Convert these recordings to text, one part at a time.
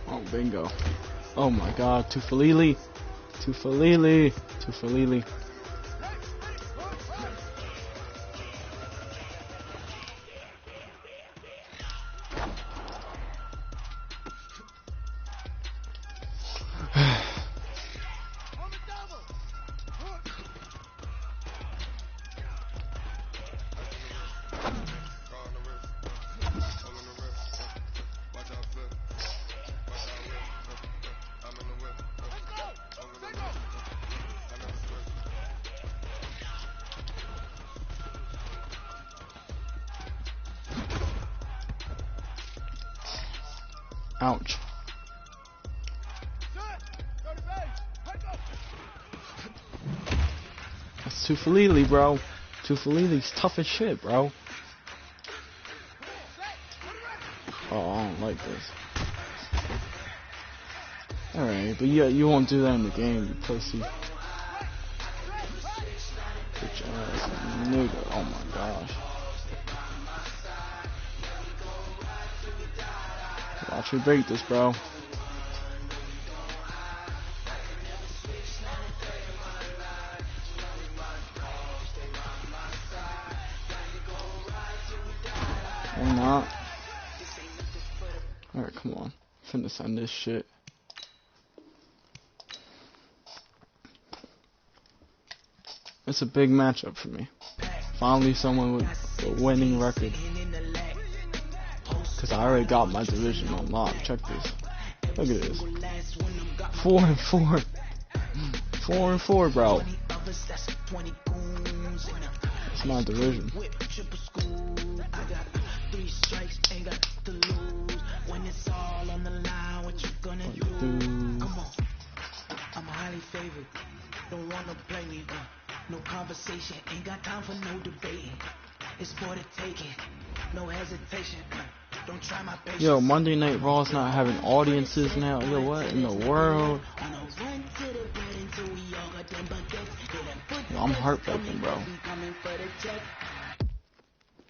Oh, bingo. Oh my god, Tufalili. Tufalili. Tufalili. Ouch. That's Tufalili, bro. Tufalili's tough as shit, bro. Oh, I don't like this. Alright, but yeah, you won't do that in the game, you pussy. Bitch ass nigga. Oh my gosh. Watch me break this, bro. Or not. Alright, come on. Finna send this shit. It's a big matchup for me. Finally someone with a winning record. Cause I already got my division on lock. Check this. Look at this. 4-4. 4-4, bro. It's my division. I'm highly favored. Don't wanna play me. No conversation. Ain't got time for no debating. It's for the taking. No hesitation. Don't try my patience. Yo, Monday Night Raw's not having audiences now. Yo, what in the world? Yo, I'm heartbroken, bro.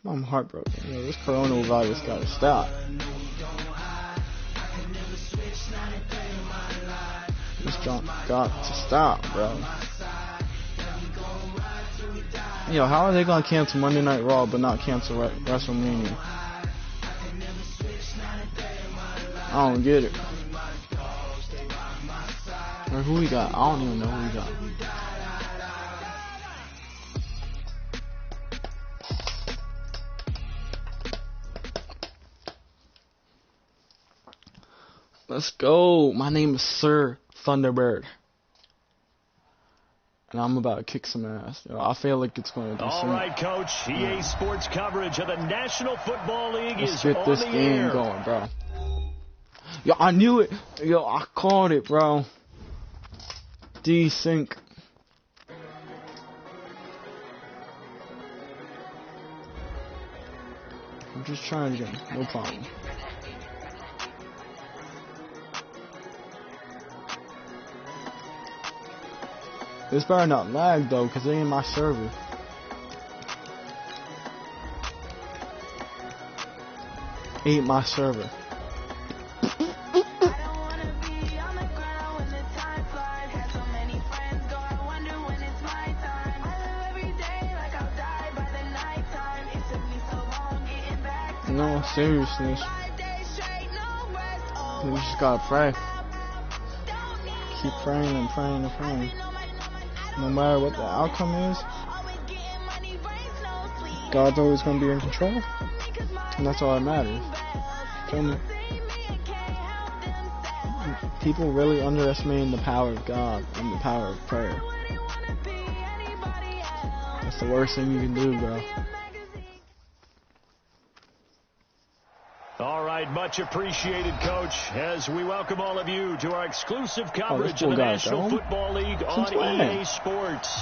I'm heartbroken. Yo, this coronavirus gotta stop. This junk got to stop, bro. Yo, how are they gonna cancel Monday Night Raw but not cancel WrestleMania? I don't get it. Or who we got? I don't even know who we got. Let's go. My name is Sir Thunderbird. And I'm about to kick some ass. Yo, I feel like it's going to be all right, Coach. EA Sports coverage of the National Football League is on the air. Let's get this game going, bro. Yo, I knew it. Yo, I called it, bro. Desync. I'm just trying to get it. No problem. This better not lag though, cause they in my server. Ain't my server. No seriousness. We just gotta pray. Keep praying and praying and praying. No matter what the outcome is, God's always going to be in control. And that's all that matters. Feel me? People really underestimating the power of God and the power of prayer. That's the worst thing you can do, bro. All right, much appreciated, Coach, as we welcome all of you to our exclusive coverage of the National Football League on EA Sports.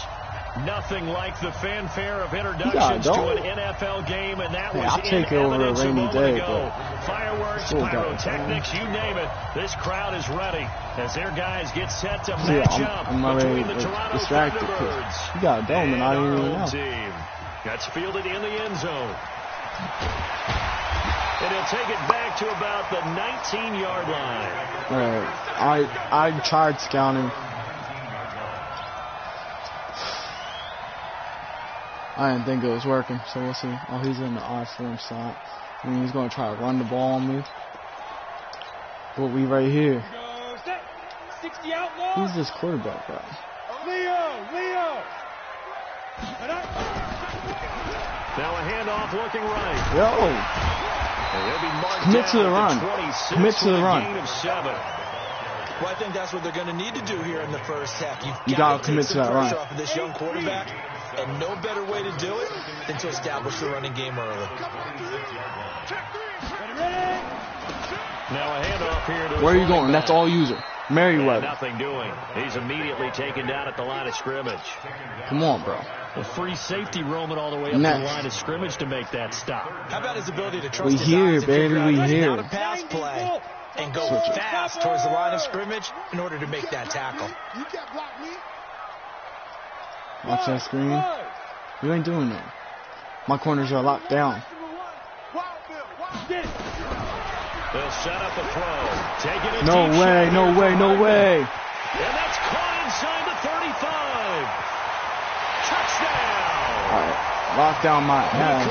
Nothing like the fanfare of introductions to an NFL game, and that was in evidence a moment ago. Fireworks, pyrotechnics, you name it. This crowd is ready as their guys get set to match up between the Toronto Thunderbirds you got a dome, and I didn't even know. Team. That's fielded in the end zone. And he'll take it back to about the 19-yard line. All right, I tried scouting. I didn't think it was working, so we'll see. Oh, he's in the I-form slot. I mean, he's going to try to run the ball on me. But we right here. Who's this quarterback guy? Leo! Now a handoff looking right. Yo! Commit to the run. Commit to the run. Well, I think that's what they're going to need to do here in the first half. You got to commit to that run. Off of this young quarterback, and no better way to do it than to establish the running game early. Now a handoff here to where are you going? That's all user. Merriweather. Nothing doing. He's immediately taken down at the line of scrimmage. Come on, bro. A free safety roaming all the way up to the line of scrimmage to make that stop. How about his ability to trust his eyes, baby, we here. Not a pass play and go fast towards the line of scrimmage in order to make that tackle. Watch that screen. You ain't doing that. My corners are locked down. They'll set up a throw. Taking a no way, no way, no way. And that's caught inside the 35. Touchdown. All right, lock down my ass.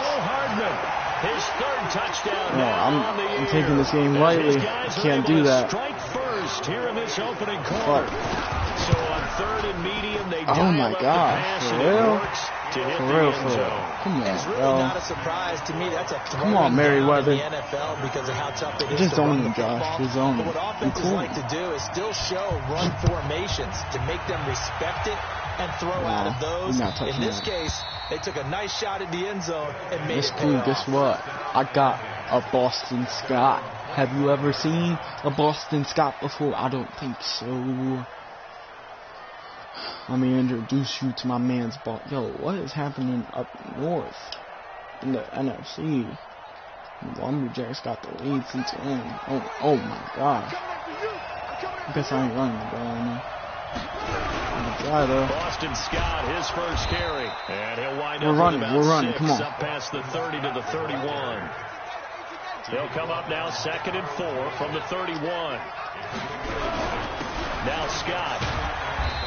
His third touchdown. No, I'm taking this game lightly. I can't do that. Strike first here in this opening quarter. So on third and medium, they oh my God, for real? For real. Come on, it's really bro. Not a surprise to me. That's a come on, Merriweather. The NFL because of how tough it is just to run own the him, Josh. football. Just own him. But what offenses like to do is still show run formations to make them respect it and throw out of those. In this case, they took a nice shot at the end zone and made it pay off. Guess what? I got a Boston Scott. Have you ever seen a Boston Scott before? I don't think so. Let me introduce you to my man's ball. Yo, what is happening up north in the NFC? The Lumberjacks got the lead since then. Oh my God. I guess I ain't running the ball now. Boston Scott, his first carry. And he'll wind we're up running, with about we're running. Come on. Up past the 30 to the 31. They'll come up now 2nd and 4 from the 31. Now Scott.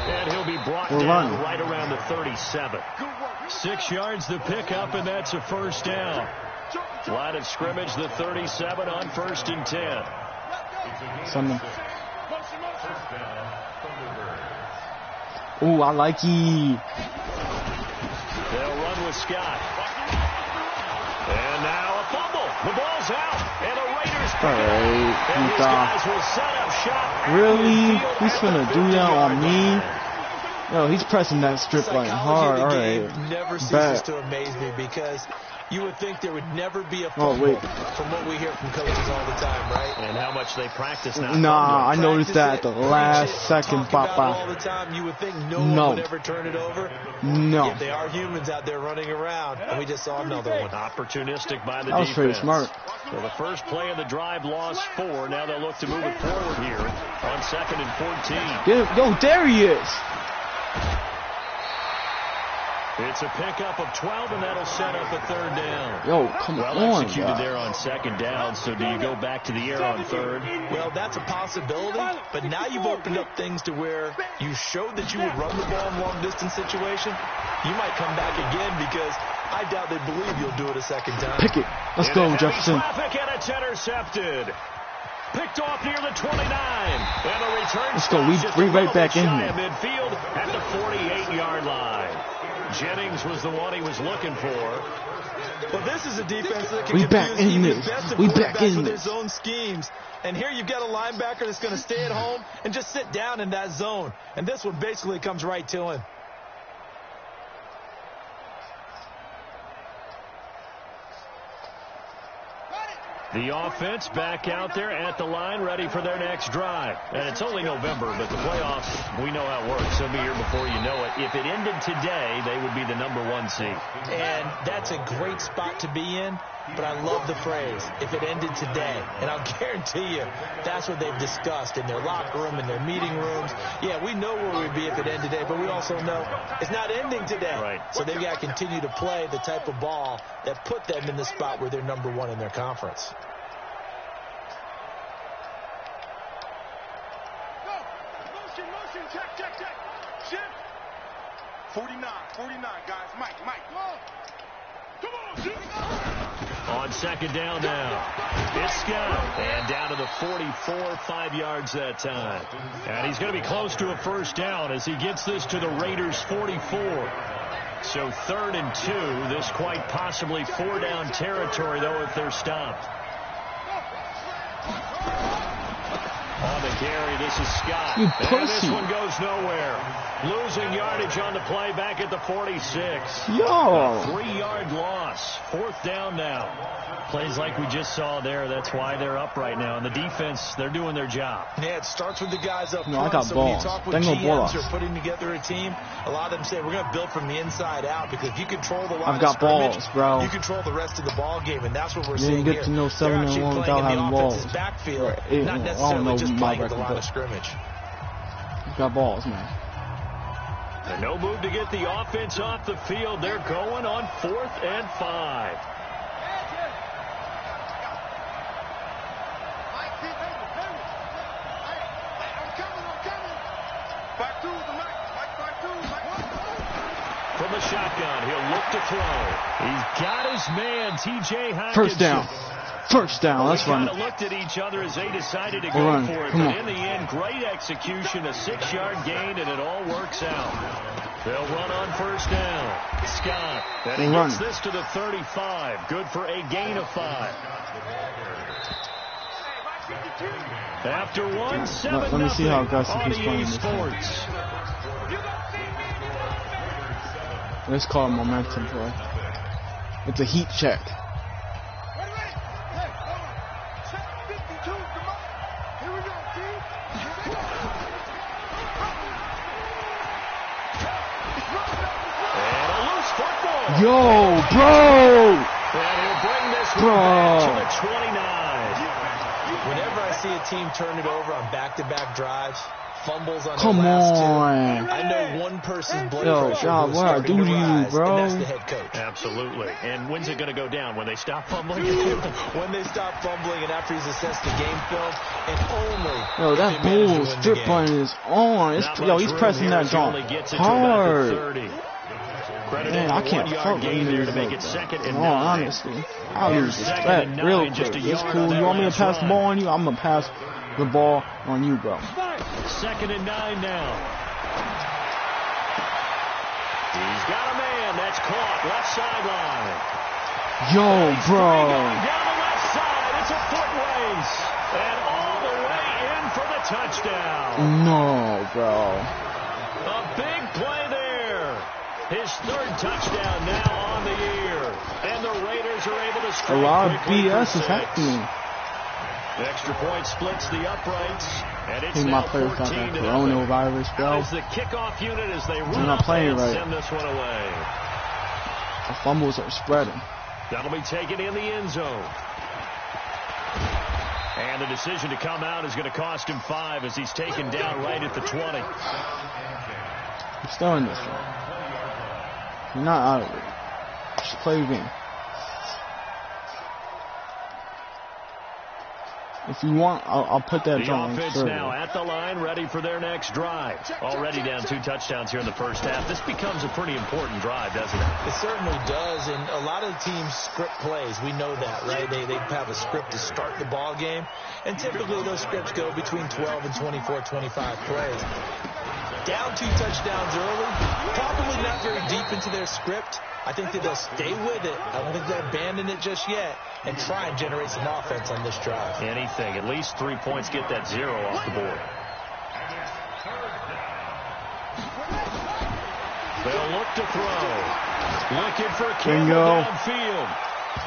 And he'll be brought down right around the 37. 6 yards the pickup, and that's a first down. Line of scrimmage, the 37 on 1st and 10. Something. Ooh, I like it. They'll run with Scott. And now a fumble. The ball's out. And the Raiders pick it up. And these guys will set up shop. Really? He's gonna do that on me? Yo, he's pressing that strip line hard. All right. Never ceases to amaze me because you would think there would never be a fumble from what we hear from coaches all the time, right? And how much they practice now. Nah, I noticed that at the last second. All the time, you would think no one would ever turn it over. No. Yet they are humans out there running around, and we just saw another one. Opportunistic by the defense. That was pretty smart. So the first play of the drive lost 4. Now they'll look to move it forward here on 2nd and 14. Yo, there he is. It's a pickup of 12, and that'll set up a 3rd down. Yo, come on, well executed there on 2nd down, so do you go back to the air on 3rd? Well, that's a possibility, but now you've opened up things to where you showed that you would run the ball in long-distance situation. You might come back again because I doubt they believe you'll do it a 2nd time. Pick it. Let's go, Jefferson. Traffic, and it's intercepted. Picked off near the 29. And a return. Let's go. We right back in here. Midfield at the 48-yard line. Jennings was the one he was looking for. Well, this is a defense that can confuse even the best of quarterbacks with their zone schemes. And here you've got a linebacker that's going to stay at home and just sit down in that zone. And this one basically comes right to him. The offense back out there at the line, ready for their next drive. And it's only November, but the playoffs, we know how it works. They'll be here before you know it. If it ended today, they would be the #1 seed. And that's a great spot to be in, but I love the phrase, if it ended today. And I'll guarantee you, that's what they've discussed in their locker room, in their meeting rooms. Yeah, we know where we'd be if it ended today, but we also know it's not ending today. Right. So they've got to continue to play the type of ball that put them in the spot where they're #1 in their conference. Check. Shift. 49, guys. Mike. Come on, Shift. On second down now. It's Scott. And down to the 44, 5 yards that time. And he's going to be close to a first down as he gets this to the Raiders' 44. So 3rd and 2. This quite possibly 4-down territory, though, if they're stopped. On the carry, this is Scott. And this one goes nowhere. Losing yardage on the play back at the 46. Yo! 3-yard loss. 4th down now. Plays like we just saw there. That's why they're up right now. And the defense, they're doing their job. Yeah, it starts with the guys up front. I got so balls. when you talk with GMs who are putting together a team, a lot of them say we're going to build from the inside out because if you control the line I've got of scrimmage, balls, bro. you control the rest of the ball game, and that's what we're seeing here. here. You get to know 7-1 without having balls. Backfield, right. not necessarily just playing at the line of scrimmage. I've got balls, man. And no move to get the offense off the field. They're going on 4th and 5. From the shotgun, he'll look to throw. He's got his man, T.J. Hockenson. First down. Let's run it. They kind of looked at each other as they decided to go for it. But in the end, great execution, a 6-yard gain, and it all works out. They'll run on first down. Scott. And he gets this to the 35. Good for a gain of 5. After 1-7 let me see how aggressive he's playing this Sports. Let's call it momentum play. It's a heat check. Yo, bro! And he'll bring this one back to the 29. Whenever I see a team turn it over on back-to-back drives, fumbles on Come the last on. two, I know one person's blood pressure God, is what I starting do to to you, rise, bro? and that's the head coach. Absolutely. And when's it going to go down? When they stop fumbling? When they stop fumbling and after he's assessed the game film, and only yo, that bull strip button is on. Yo, he's pressing that jump hard. Man, I can't fuck with you to make it 2nd and 9. Honestly, I lose respect real quick. It's cool. You want me to pass the ball on you? I'm going to pass the ball on you, bro. 2nd and 9 now. He's got a man. That's caught. Left sideline. Yo, bro. Down the left side. It's a foot race. And all the way in for the touchdown. No, bro. A big play there. His 3rd touchdown now on the year. And the Raiders are able to strike. A lot of BS is happening. The extra point splits the uprights. And it's my players got that coronavirus, bro. As the kickoff unit as they run not playing right. Send this one away. The fumbles are spreading. That'll be taken in the end zone. And the decision to come out is going to cost him 5 as he's taken down right at the 20. He's still in this one. You're not out of it. Just play your game. If you want, I'll put that on. The offense now at the line, ready for their next drive. Already down 2 touchdowns here in the first half. This becomes a pretty important drive, doesn't it? It certainly does, and a lot of teams script plays. We know that, right? They have a script to start the ball game, and typically those scripts go between 12 and 24, 25 plays. Down 2 touchdowns early, probably not very deep into their script. I think that they'll stay with it. I don't think they'll abandon it just yet and try and generate some offense on this drive. Anything. At least 3 points, get that 0 off the board. They'll look to throw. Looking for Campbell downfield.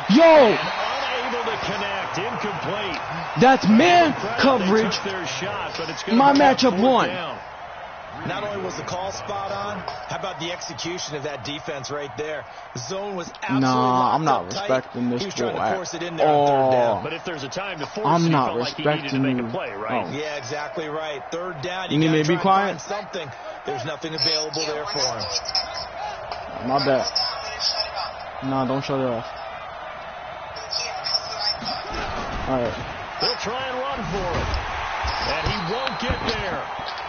Yo! Unable to connect, incomplete. That's man coverage. Shot, my matchup won. Not only was the call spot on, how about the execution of that defense right there? The zone was absolutely Nah, I'm not tight. respecting this He was trying boy to force it in there on third down. But if there's a time to force I'm it, not he felt like he needed to make a play, right? Oh. Yeah, exactly right. Third down, You need me to be quiet? find something. There's nothing available there for him. My bad. Nah, don't shut it off. Alright. They'll try and run for it. And he won't get there.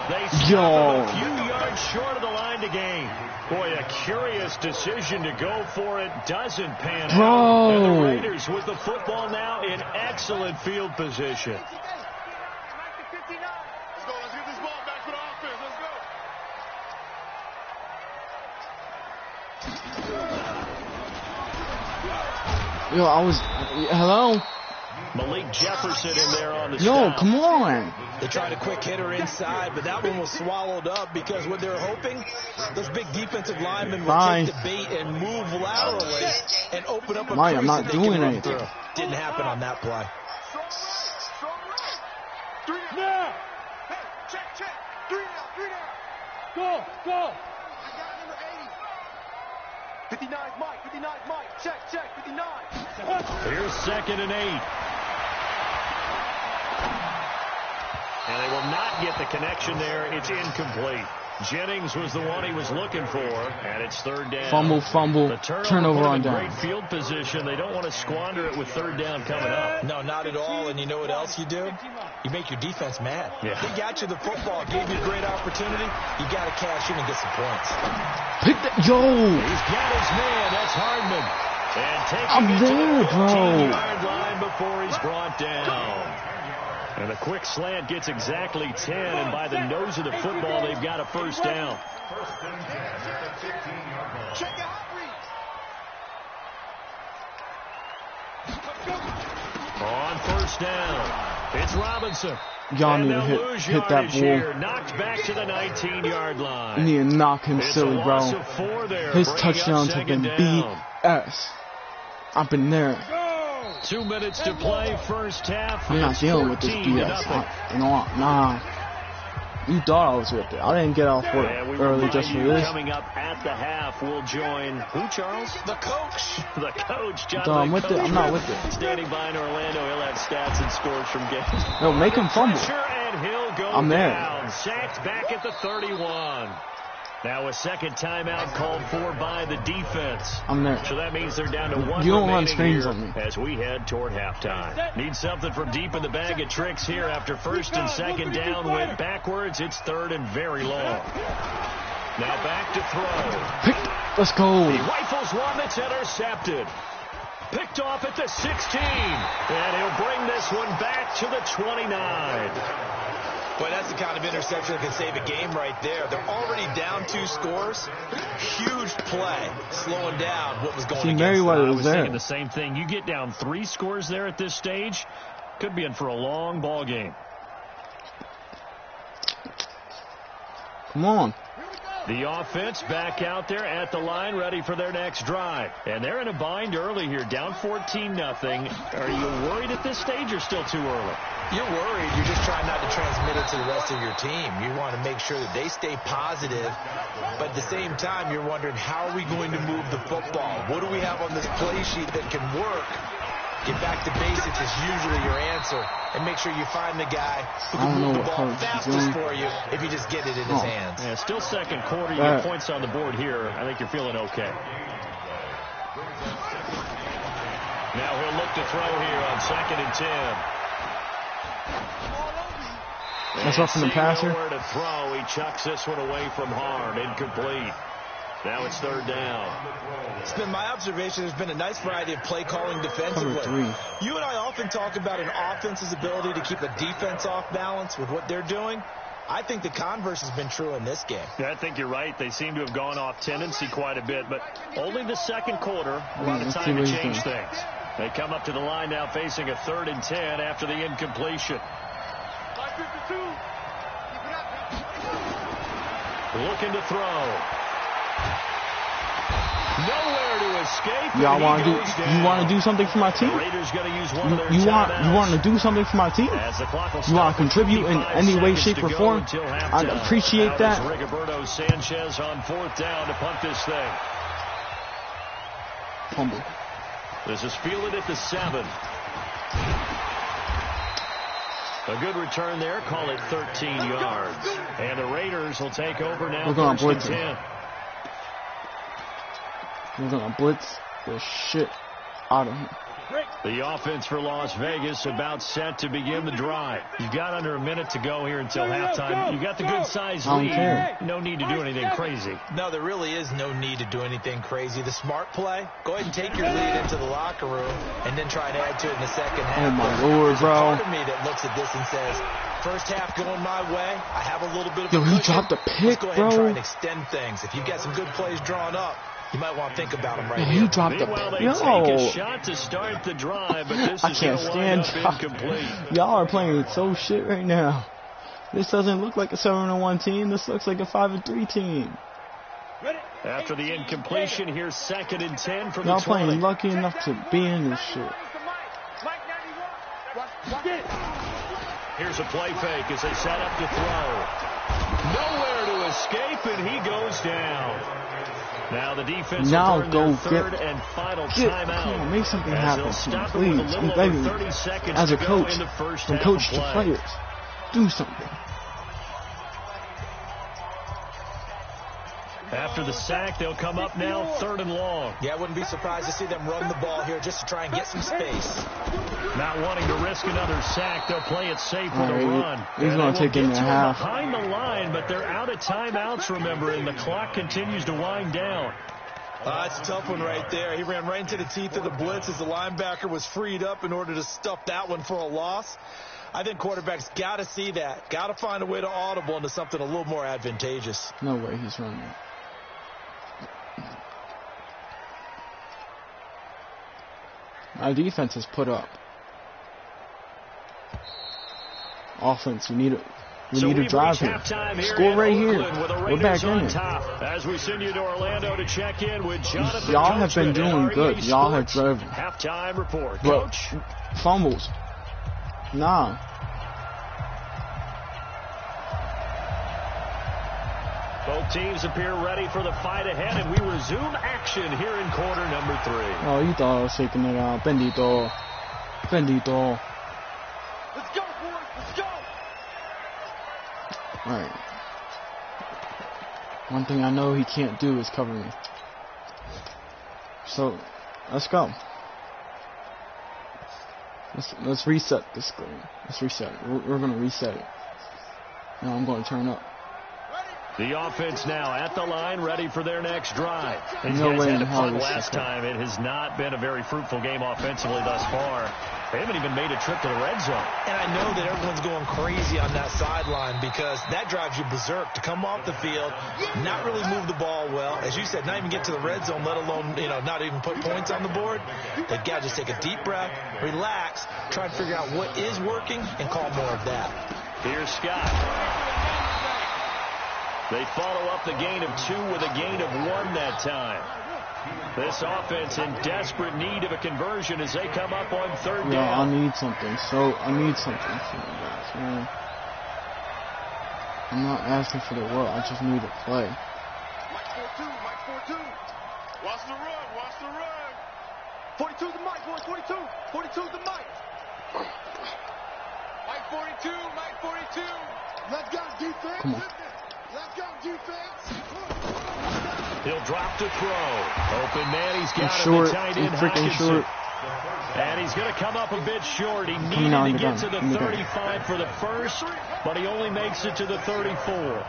They stop him a few yards short of the line to gain. Boy, a curious decision to go for it. Doesn't pan out. And the Raiders with the football now in excellent field position. Let's go. Let's get this ball back for the offense. Let's go. Yo, I was... Hello? Malik Jefferson in there on the Yo, stop. come on. They tried a quick hitter inside, but that one was swallowed up because what they were hoping, those big defensive linemen would take the bait and move laterally and open up a crease I'm not that they doing can run anything. through. Didn't happen on that play. Now. Hey, check. 3 down. Go. I got number 80. 59's Mike. Check. 59. Here's 2nd and 8. And they will not get the connection there. It's incomplete. Jennings was the one he was looking for, and it's 3rd down. Fumble. The Turnover on down. Great field position. They don't want to squander it with 3rd down coming up. No, not at all. And you know what else you do? You make your defense mad. Yeah. They got you the football, gave you a great opportunity. You got to cash in and get some points. Pick that. Yo! He's got his man. That's Hardman. And taking it to the 15-yard line before he's brought down. And a quick slant gets exactly 10, and by the nose of the football, they've got a 1st down. On 1st down, it's Robinson. Y'all need to hit that ball. Knocked back to the 19-yard line. You need to knock him silly, bro. His touchdowns have been BS. I've been there. 2 minutes to play, first half. I'm not dealing with this BS. Nah. You thought I was with it. I didn't get off work early just for this. Coming up at the half, we'll join who, Charles? The coach. The coach, John. I'm with it. I'm not with it. Standing by in Orlando, he'll have stats and scores from games. No, make him fumble. And he'll go I'm there. down. Sacked back at the 31. Now a second timeout called for by the defense. I'm there. So that means they're down to 1 You don't run remaining screens here on me. as we head toward halftime. Need something from deep in the bag of tricks here after 1st and 2nd down. Went backwards. It's 3rd and very long. Now back to throw. Let's go. He rifles one that's intercepted. Picked off at the 16. And he'll bring this one back to the 29. Boy, that's the kind of interception that can save a game right there. They're already down 2 scores. Huge play, slowing down what was going against them. I was thinking the same thing. You get down 3 scores there at this stage, could be in for a long ball game. Come on. The offense back out there at the line, ready for their next drive. And they're in a bind early here, down 14-0. Are you worried at this stage or still too early? You're worried. You're just trying not to transmit it to the rest of your team. You want to make sure that they stay positive, but at the same time, you're wondering, how are we going to move the football? What do we have on this play sheet that can work? Get back to basics is usually your answer, and make sure you find the guy who can move the ball fastest for you if you just get it in his hands. Yeah, still 2nd quarter. You get points on the board here. I think you're feeling okay. Now he'll look to throw here on 2nd and 10. That's off from the passer. Nowhere to throw. He chucks this one away from Harm. Incomplete. Now it's 3rd down. It's been my observation there's been a nice variety of play calling defensively. You and I often talk about an offense's ability to keep a defense off balance with what they're doing. I think the converse has been true in this game. Yeah, I think you're right. They seem to have gone off tendency quite a bit, but only the 2nd quarter, a lot of time to change things. They come up to the line now facing a 3rd and 10 after the incompletion. Looking to throw. Nowhere to escape. Y'all want to do? You want to do something for my team? You want to do something for my team? You want to contribute in any way, shape, or form? I'd appreciate that. Rigoberto Sanchez on 4th down to punt this thing. Humble. This is fielded at the 7. A good return there. Call it 13 yards. And the Raiders will take over now. We're going to blitz him. We're going to blitz the shit out of him. The offense for Las Vegas about set to begin the drive. You've got under a minute to go here until halftime. You got the good size lead. No need to do anything crazy. No, there really is no need to do anything crazy. The smart play, go ahead and take your lead into the locker room and then try and add to it in the second half. Oh my Lord, bro. There's a part of me that looks at this and says, first half going my way, I have a little bit of a he dropped a pick, go ahead bro. and try and extend things. If you've got some good plays drawn up, you might want to think about them right here. He dropped the pick. Take a shot to start the drive, but this I can't stand y'all are playing so shit right now. This doesn't look like a 7-1 team. This looks like a 5-3 team. After the incompletion, here's 2nd and 10 from the 20. Y'all playing lucky enough to be in this shit. Here's a play fake as they set up to throw. Nowhere to escape, and he goes down. Now the defense now will go third and final timeout. Come on, make something happen, please. I'm begging you. As a coach, from coach to players, do something. After the sack, they'll come up now 3rd and long. Yeah, I wouldn't be surprised to see them run the ball here just to try and get some space. Not wanting to risk another sack, they'll play it safe with a run. He's going to take it in half. Behind the line, but they're out of timeouts, remember, and the clock continues to wind down. It's a tough one right there. He ran right into the teeth of the blitz as the linebacker was freed up in order to stuff that one for a loss. I think quarterbacks got to see that. Got to find a way to audible into something a little more advantageous. No way he's running. Our defense has put up. Offense, we need a drive here. Score right here. We're back in it. As we send you to Orlando to check in with Jonathan. Y'all have been doing good. Y'all have driven. Halftime report. But Coach. Fumbles. Nah. Both teams appear ready for the fight ahead, and we resume action here in quarter number 3. Oh, you thought I was shaking it out. Bendito. Bendito. Let's go, boys. Let's go. Alright. One thing I know he can't do is cover me. So, let's go. Let's reset this screen. Let's reset it. We're going to reset it. Now I'm going to turn up. The offense now at the line, ready for their next drive. These no guys way had in to hell punt this last time. It has not been a very fruitful game offensively thus far. They haven't even made a trip to the red zone. And I know that everyone's going crazy on that sideline because that drives you berserk to come off the field, not really move the ball well. As you said, not even get to the red zone, let alone, not even put points on the board. They've got to just take a deep breath, relax, try to figure out what is working, and call more of that. Here's Scott. They follow up the gain of 2 with a gain of 1 that time. This offense in desperate need of a conversion as they come up on 3rd down. Yeah, I need something. I need something from you guys, man. I'm not asking for the world. I just need a play. Mike 4-2. Watch the run. 42's the Mike, boys. 42. 42's the Mike. Mike 42. Let's go, defense. Come on. Let's go, defense. He'll drop to throw. Open man, he's got short. it. Tight end, Freaking short. And he's going to come up a bit short. He needed to get to the 35 for the first, but he only makes it to the 34.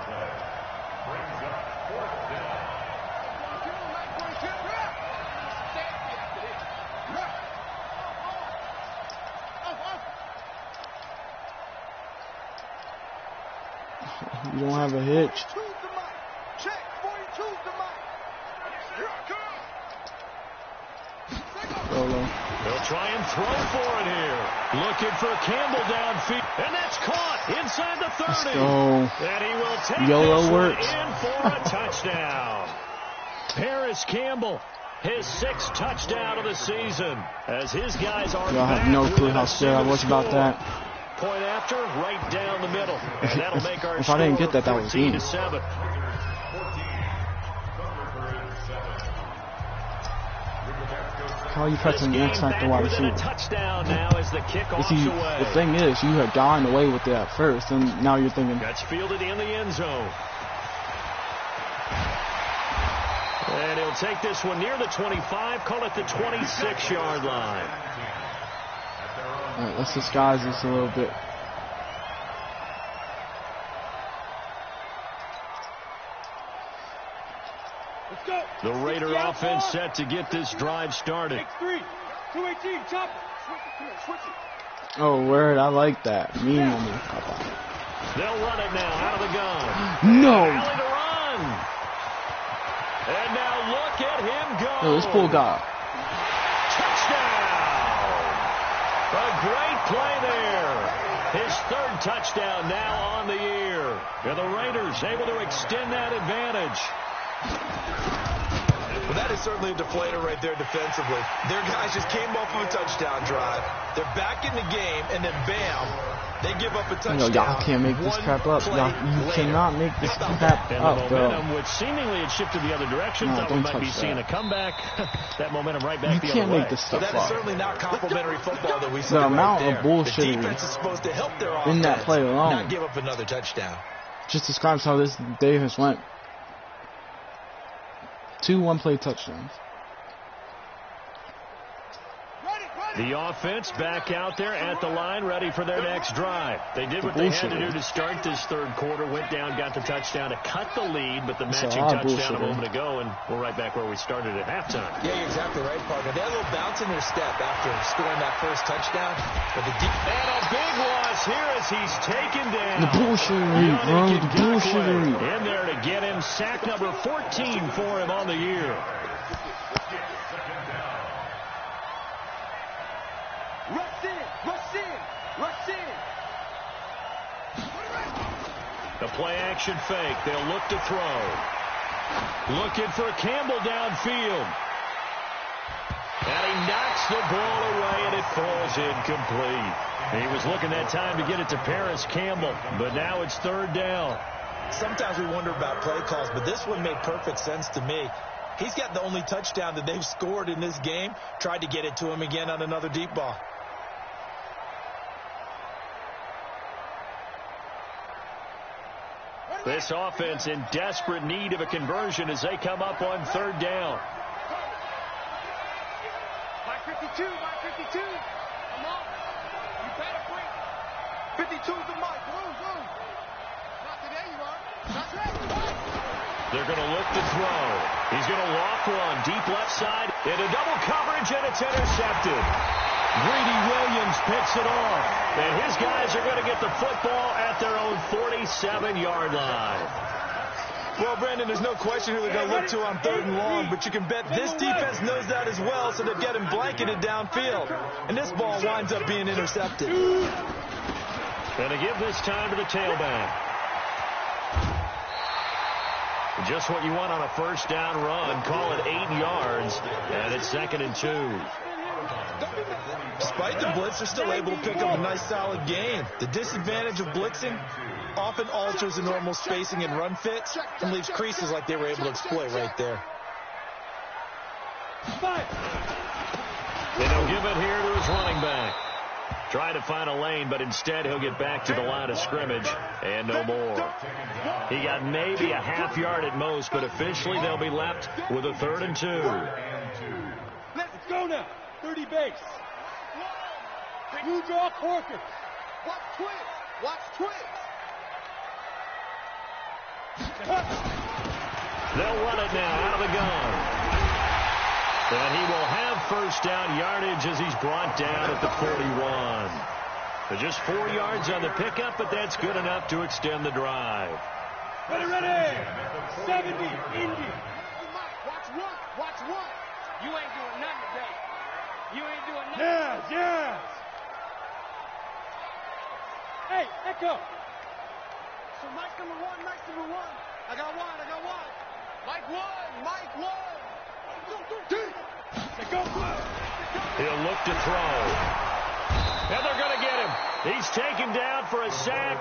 You don't have a hitch. They'll try and throw for it here. Looking for Campbell downfield. And that's caught inside the 30. Let's go. And he will take YOLO this works. one in for a touchdown. Paris Campbell His 6th touchdown of the season. As his guys are Y'all have no clue how scared I was about that. Point after, right down the middle. And that'll make our if I didn't get that, that was me. 14-7. How are you pressing the X after wide receiver? Touchdown now as the kickoff away. The thing is, you had gotten away with it at first, and now you're thinking. That's fielded in the end zone. And he'll take this one near the 25, call it the 26-yard line. All right, let's disguise this a little bit. Let's go. The Raider offense set to get this drive started. X3, 218, chop it. Switch it. Oh, word, I like that. Me. They'll run it now out of the gun. No. Alley to run. And now look at him go. Yo, this poor guy. Touchdown. A great play there. His 3rd touchdown now on the year. And the Raiders able to extend that advantage. Well, that is certainly a deflator right there defensively. Their guys just came off of a touchdown drive. They're back in the game, and then bam, they give up a touchdown. Y'all can't make this crap up. You cannot make this crap up, bro. Momentum, which seemingly had shifted the other direction, thought we might be seeing a comeback. That momentum right back the other way. You can't make this stuff up. That is certainly not complimentary football that we see the right amount there. of bullshit The defense is supposed to help their offense, in that play alone. not give up another touchdown. Just describes how this day has went. 2 one-play touchdowns. The offense back out there at the line, ready for their next drive. They did what they had to do to start this 3rd quarter. Went down, got the touchdown to cut the lead, but the matching touchdown a moment ago, and we're right back where we started at halftime. Yeah, you're exactly right, partner. They had a little bounce in their step after scoring that 1st touchdown. But the and a big loss here as he's taken down. The bullshittery, bro. The bullshittery. In there to get him. Sack number 14 for him on the year. Rush in. The play action fake. They'll look to throw. Looking for Campbell downfield. And he knocks the ball away, and it falls incomplete. He was looking that time to get it to Paris Campbell, but now it's 3rd down. Sometimes we wonder about play calls, but this one made perfect sense to me. He's got the only touchdown that they've scored in this game. Tried to get it to him again on another deep ball. This offense in desperate need of a conversion as they come up on 3rd down. Mike 52, Mike 52. Come on. You better bring 52's the Mike. Woo. Not today, you are. Not today. They're going to look to throw. He's going to loft one. Deep left side. Into double coverage, and it's intercepted. Greedy Williams picks it off. And his guys are going to get the football at their own 47-yard line. Well, Brandon, there's no question who they're going to look to on 3rd and long, but you can bet this defense knows that as well, so they're getting blanketed downfield. And this ball winds up being intercepted. Going to give this time to the tailback. Just what you want on a 1st down run. Call it 8 yards, and it's 2nd and 2. Despite the blitz, they're still able to pick up a nice, solid gain. The disadvantage of blitzing often alters the normal spacing and run fits and leaves creases like they were able to exploit right there. They don't give it here to his running back. Trying to find a lane, but instead he'll get back to the line of scrimmage and no more. He got maybe a half yard at most, but officially they'll be left with a 3rd and 2. Let's go now. 30 base. You draw Corker. Watch Twitch. Watch Twitch. They'll run it now out of the gun. And he will have 1st down yardage as he's brought down at the 41. So just 4 yards on the pickup, but that's good enough to extend the drive. Ready. 70, Indy. Watch one. Watch one. You ain't doing nothing today. You ain't doing nothing. Yes. Hey, Echo. So Mike number one. I got one. Mike one. He'll look to throw. And they're going to get him. He's taken down for a sack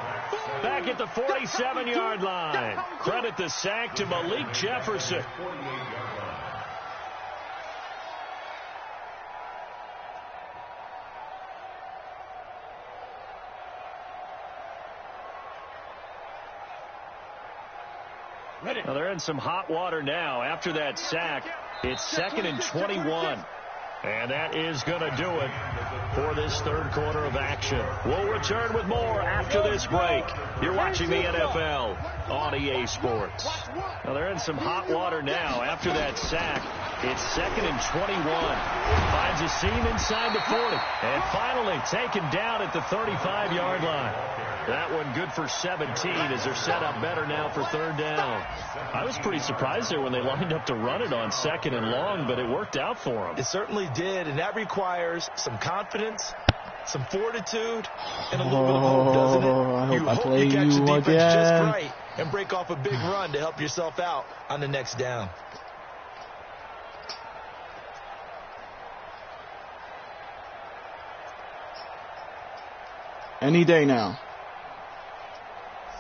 back at the 47-yard line. Credit the sack to Malik Jefferson. Well, they're in some hot water now. After that sack, it's 2nd and 21. And that is going to do it for this third quarter of action. We'll return with more after this break. You're watching the NFL on EA Sports. Well, they're in some hot water now. After that sack, it's 2nd and 21. Finds a seam inside the 40. And finally taken down at the 35-yard line. That one good for 17 as they're set up better now for third down. I was pretty surprised there when they lined up to run it on 2nd and long, but it worked out for them. It certainly did, and that requires some confidence, some fortitude, and a little bit of hope, doesn't it? I hope I play you catch the defense again. just right and break off a big run to help yourself out on the next down. Any day now.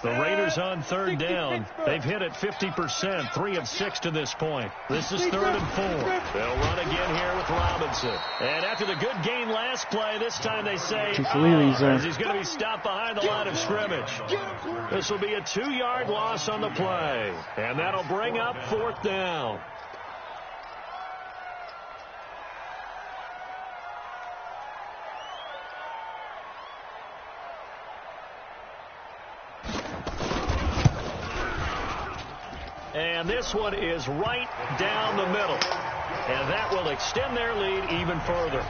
The Raiders on third down. They've hit it 50%, 3 of 6 to this point. This is 3rd and 4. They'll run again here with Robinson. And after the good gain last play, this time they say, as he's going to be stopped behind the line of scrimmage. This will be a 2-yard loss on the play. And that'll bring up 4th down. And this one is right down the middle. And that will extend their lead even further.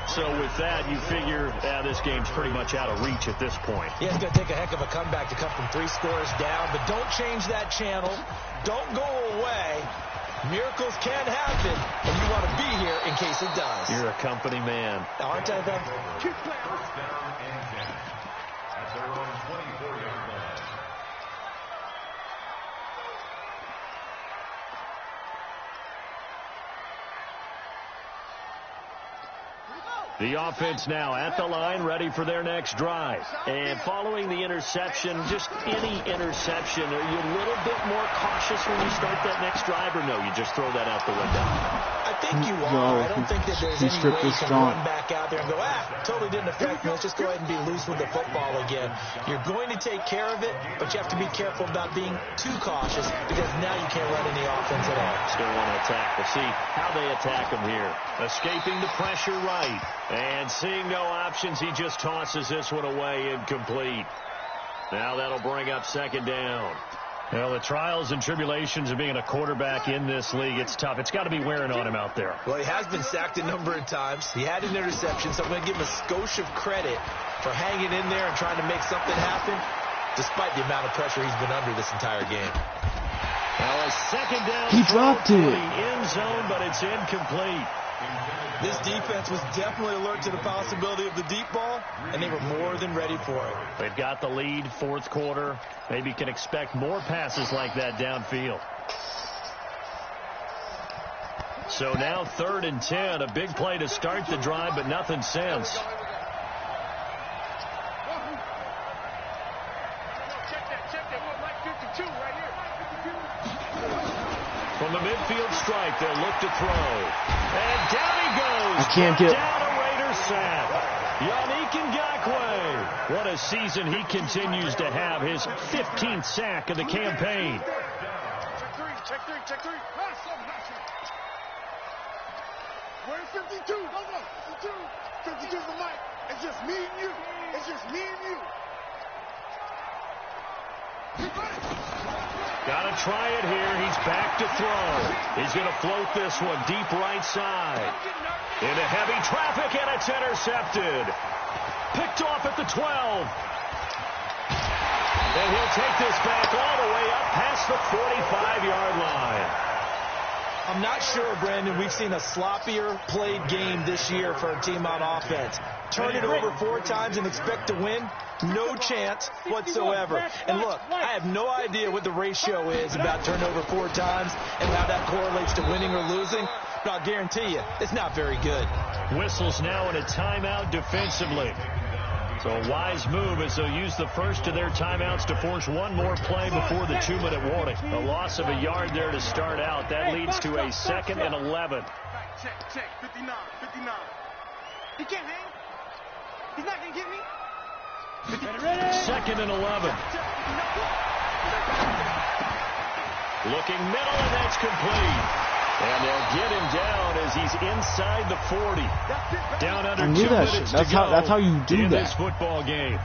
So with that, you figure this game's pretty much out of reach at this point. Yeah, it's going to take a heck of a comeback to come from 3 scores down. But don't change that channel. Don't go away. Miracles can happen, and you want to be here in case it does. You're a company man. Aren't I, though? First down and 10. At their own 24-yard line. The offense now at the line, ready for their next drive. And following the interception, just any interception, are you a little bit more cautious when you start that next drive, or no, you just throw that out the window? I think you are. I don't think that there's any way you can run back out there and go, totally didn't affect me. Let's just go ahead and be loose with the football again. You're going to take care of it, but you have to be careful about being too cautious because now you can't run any offense at all. Still want to attack. We'll see how they attack him here. Escaping the pressure right. And seeing no options, he just tosses this one away, incomplete. Now that'll bring up 2nd down. Well, the trials and tribulations of being a quarterback in this league, it's tough. It's got to be wearing on him out there. Well, he has been sacked a number of times. He had an interception, so I'm going to give him a skosh of credit for hanging in there and trying to make something happen, despite the amount of pressure he's been under this entire game. Well, a 2nd down. He dropped it. The end zone, but it's incomplete. This defense was definitely alert to the possibility of the deep ball, and they were more than ready for it. They've got the lead, 4th quarter. Maybe can expect more passes like that downfield. So now 3rd and 10, a big play to start the drive, but nothing since. Check that. Look like 52 right here. From the midfield strike, they'll look to throw. And down he goes. I can't get... Down a Raider sack. Yannick Ngakoue. What a season he continues to have. His 15th sack of the campaign. Check three. Where's 52? Go. 52. 52's the mic. It's just me and you. Got to try it here. He's back to throw. He's going to float this one deep right side. Into heavy traffic, and it's intercepted. Picked off at the 12. And he'll take this back all the way up past the 45-yard line. I'm not sure, Brandon, we've seen a sloppier played game this year for our team on offense. Turn it over 4 times and expect to win? No chance whatsoever. And look, I have no idea what the ratio is about turnover 4 times and how that correlates to winning or losing, but I'll guarantee you, it's not very good. Whistles now in a timeout defensively. So a wise move as they'll use the first of their timeouts to force one more play before the 2-minute warning. A loss of a yard there to start out. That leads to a 2nd and 11. Check, 59. He can't hang. He's not going to get me. 2nd and 11. Looking middle, and that's complete. And they'll get him down as he's inside the 40. Down under 2 minutes to go. That's how you do in that. this football game.